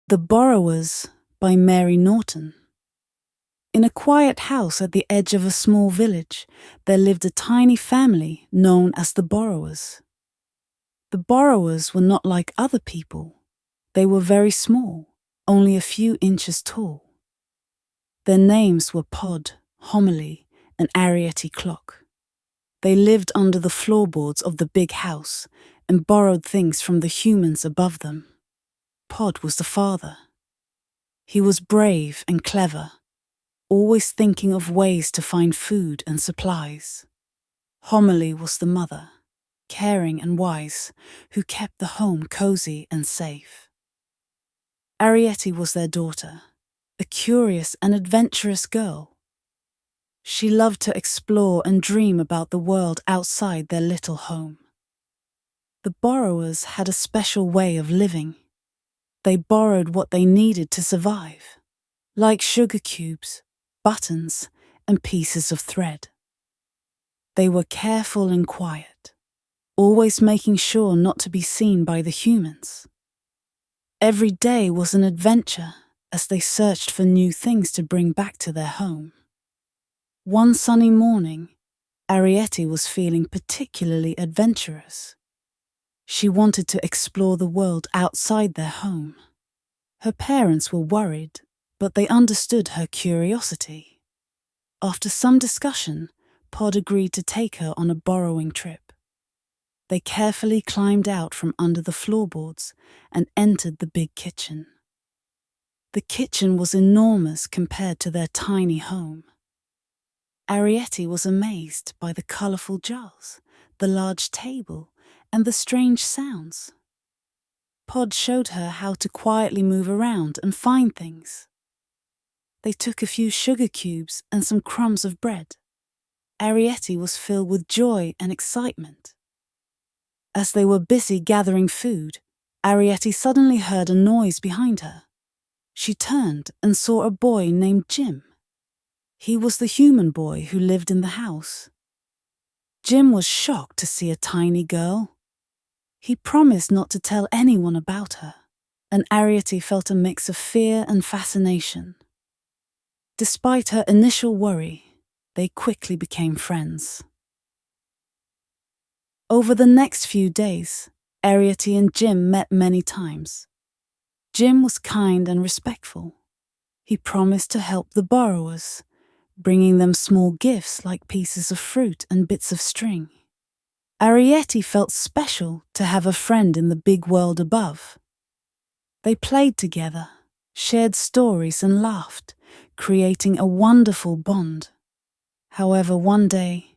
The Borrowers by Mary Norton. In a quiet house at the edge of a small village, there lived a tiny family known as the Borrowers. The Borrowers were not like other people. They were very small, only a few inches tall. Their names were Pod, Homily, and Arrietty Clock. They lived under the floorboards of the big house and borrowed things from the humans above them. Pod was the father. He was brave and clever, always thinking of ways to find food and supplies. Homily was the mother, caring and wise, who kept the home cozy and safe. Arrietty was their daughter, a curious and adventurous girl. She loved to explore and dream about the world outside their little home. The Borrowers had a special way of living. They borrowed what they needed to survive, like sugar cubes, buttons, and pieces of thread. They were careful and quiet, always making sure not to be seen by the humans. Every day was an adventure as they searched for new things to bring back to their home. One sunny morning, Arrietty was feeling particularly adventurous. She wanted to explore the world outside their home. Her parents were worried, but they understood her curiosity. After some discussion, Pod agreed to take her on a borrowing trip. They carefully climbed out from under the floorboards and entered the big kitchen. The kitchen was enormous compared to their tiny home. Arrietty was amazed by the colourful jars, the large table, and the strange sounds. Pod showed her how to quietly move around and find things. They took a few sugar cubes and some crumbs of bread. Arrietty was filled with joy and excitement. As they were busy gathering food, Arrietty suddenly heard a noise behind her. She turned and saw a boy named Jim. He was the human boy who lived in the house. Jim was shocked to see a tiny girl. He promised not to tell anyone about her, and Arrietty felt a mix of fear and fascination. Despite her initial worry, they quickly became friends. Over the next few days, Arrietty and Jim met many times. Jim was kind and respectful. He promised to help the borrowers, bringing them small gifts like pieces of fruit and bits of string. Arrietty felt special to have a friend in the big world above. They played together, shared stories and laughed, creating a wonderful bond. However, one day,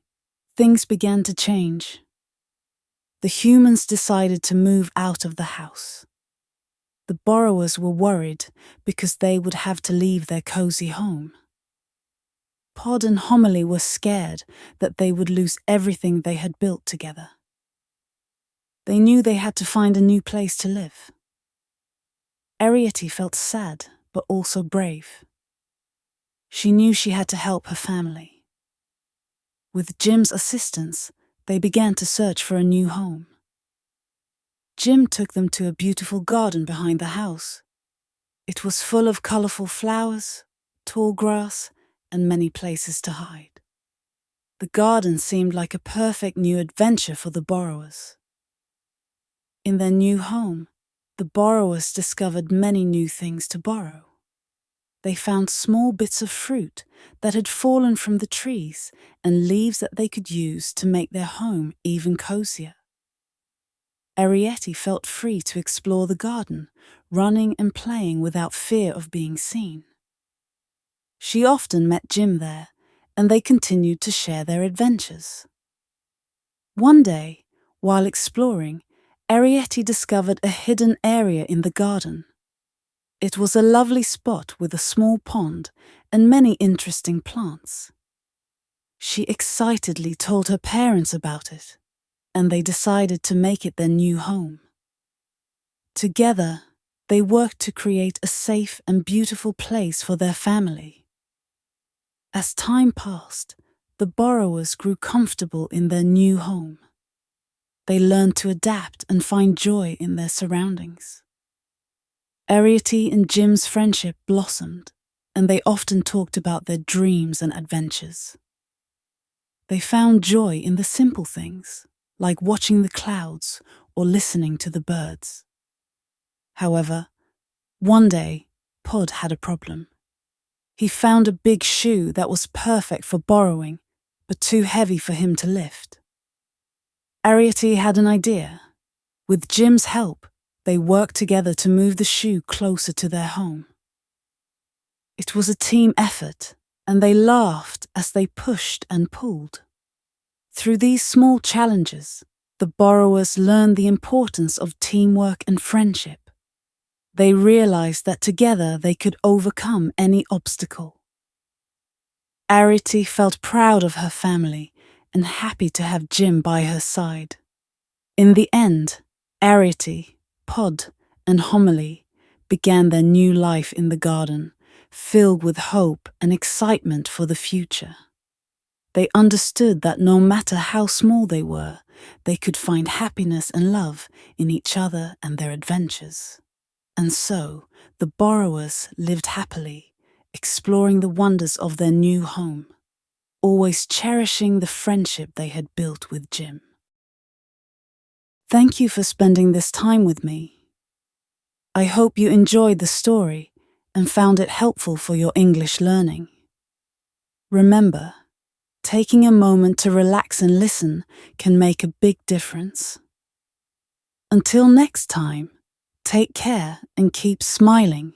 things began to change. The humans decided to move out of the house. The borrowers were worried because they would have to leave their cozy home. Pod and Homily were scared that they would lose everything they had built together. They knew they had to find a new place to live. Arrietty felt sad, but also brave. She knew she had to help her family. With Jim's assistance, they began to search for a new home. Jim took them to a beautiful garden behind the house. It was full of colourful flowers, tall grass, and many places to hide. The garden seemed like a perfect new adventure for the borrowers. In their new home, the borrowers discovered many new things to borrow. They found small bits of fruit that had fallen from the trees and leaves that they could use to make their home even cozier. Arrietty felt free to explore the garden, running and playing without fear of being seen. She often met Jim there, and they continued to share their adventures. One day, while exploring, Arrietty discovered a hidden area in the garden. It was a lovely spot with a small pond and many interesting plants. She excitedly told her parents about it, and they decided to make it their new home. Together, they worked to create a safe and beautiful place for their family. As time passed, the borrowers grew comfortable in their new home. They learned to adapt and find joy in their surroundings. Arrietty and Jim's friendship blossomed, and they often talked about their dreams and adventures. They found joy in the simple things, like watching the clouds or listening to the birds. However, one day, Pod had a problem. He found a big shoe that was perfect for borrowing, but too heavy for him to lift. Arrietty had an idea. With Jim's help, they worked together to move the shoe closer to their home. It was a team effort, and they laughed as they pushed and pulled. Through these small challenges, the borrowers learned the importance of teamwork and friendship. They realized that together they could overcome any obstacle. Arrietty felt proud of her family and happy to have Jim by her side. In the end, Arrietty, Pod, and Homily began their new life in the garden, filled with hope and excitement for the future. They understood that no matter how small they were, they could find happiness and love in each other and their adventures. And so, the borrowers lived happily, exploring the wonders of their new home, always cherishing the friendship they had built with Jim. Thank you for spending this time with me. I hope you enjoyed the story and found it helpful for your English learning. Remember, taking a moment to relax and listen can make a big difference. Until next time, take care and keep smiling.